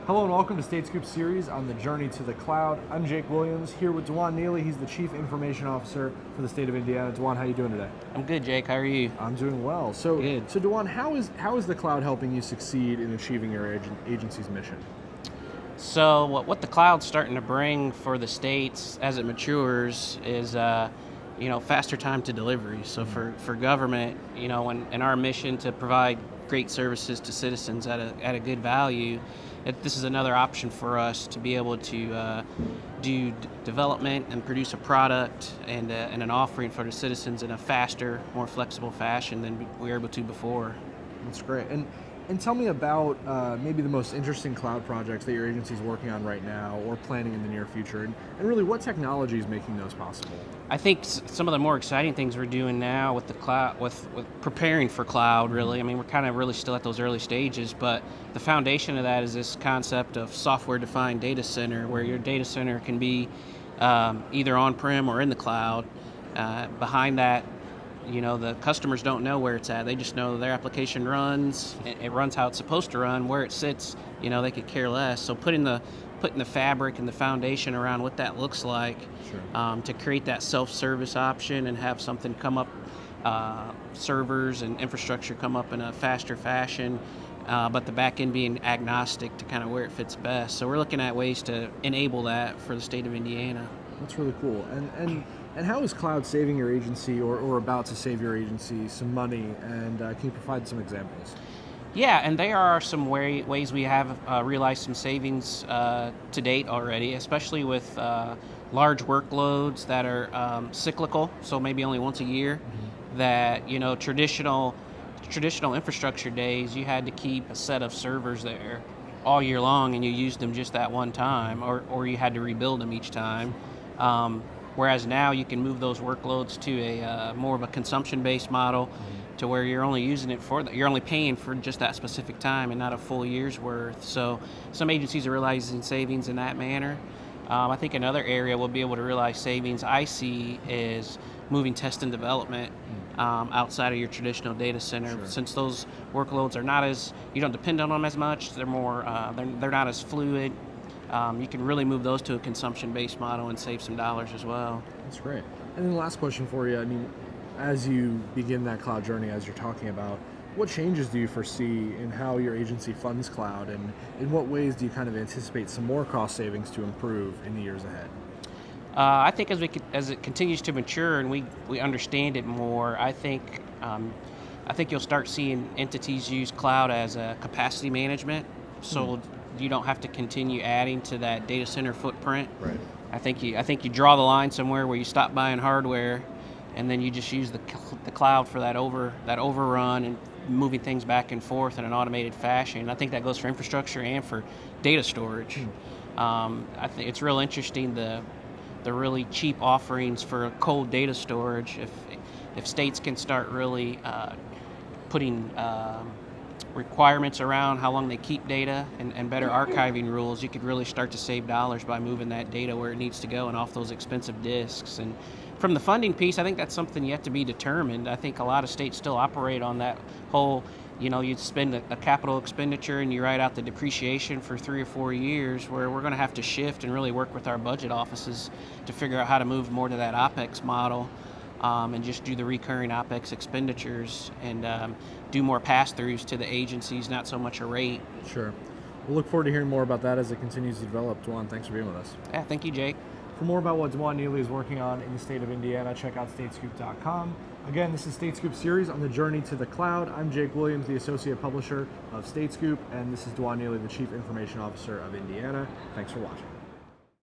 Hello and welcome to State Scoop series on the journey to the cloud. I'm Jake Williams here with Dewand Neely. He's the Chief Information Officer for the state of Indiana. Dewand, how are you doing today? I'm good, Jake. How are you? I'm doing well. Good. So Dewand, how is the cloud helping you succeed in achieving your agency's mission? So what the cloud's starting to bring for the states as it matures is faster time to delivery. So for government, in our mission to provide great services to citizens at a good value, this is another option for us to be able to do development and produce a product and an offering for the citizens in a faster, more flexible fashion than we were able to before. That's great. And tell me about maybe the most interesting cloud projects that your agency is working on right now or planning in the near future, and really what technology is making those possible? I think some of the more exciting things we're doing now with the cloud, with preparing for cloud, really. I mean, we're kind of really still at those early stages, but the foundation of that is this concept of software-defined data center, where your data center can be either on-prem or in the cloud. Behind that, the customers don't know where it's at. They just know their application runs. It runs how it's supposed to run. Where it sits, they could care less. So putting the fabric and the foundation around what that looks like, Sure. to create that self-service option and have something come up, servers and infrastructure come up in a faster fashion, but the back end being agnostic to kind of where it fits best. So we're looking at ways to enable that for the state of Indiana. That's really cool. And how is cloud saving your agency or about to save your agency some money? And can you provide some examples? Yeah, and there are some ways we have realized some savings to date already, especially with large workloads that are cyclical, so maybe only once a year. Mm-hmm. That traditional infrastructure days, you had to keep a set of servers there all year long, and you used them just that one time, or you had to rebuild them each time. Whereas now you can move those workloads to a more of a consumption-based model, to where you're only using it you're only paying for just that specific time and not a full year's worth. So some agencies are realizing savings in that manner. I think another area we'll be able to realize savings I see is moving test and development outside of your traditional data center. Sure. Since those workloads are you don't depend on them as much. They're more they're not as fluid. You can really move those to a consumption-based model and save some dollars as well. That's great. And then the last question for you, as you begin that cloud journey, as you're talking about, what changes do you foresee in how your agency funds cloud, and in what ways do you kind of anticipate some more cost savings to improve in the years ahead? I think as it continues to mature and we understand it more, I think you'll start seeing entities use cloud as a capacity management. So you don't have to continue adding to that data center footprint. Right. I think you draw the line somewhere where you stop buying hardware, and then you just use the cloud for that overrun and moving things back and forth in an automated fashion. I think that goes for infrastructure and for data storage. I think it's real interesting the really cheap offerings for cold data storage. If states can start really putting requirements around how long they keep data and better archiving rules, you could really start to save dollars by moving that data where it needs to go and off those expensive disks. And from the funding piece, I think that's something yet to be determined. I think a lot of states still operate on that whole, you spend a capital expenditure and you write out the depreciation for 3 or 4 years, where we're going to have to shift and really work with our budget offices to figure out how to move more to that OpEx model. And just do the recurring OpEx expenditures and do more pass-throughs to the agencies, not so much a rate. Sure. We'll look forward to hearing more about that as it continues to develop. Dewand, thanks for being with us. Yeah, thank you, Jake. For more about what Dewand Neely is working on in the state of Indiana, check out statescoop.com. Again, this is State Scoop series on the journey to the cloud. I'm Jake Williams, the associate publisher of State Scoop, and this is Dewand Neely, the Chief Information Officer of Indiana. Thanks for watching.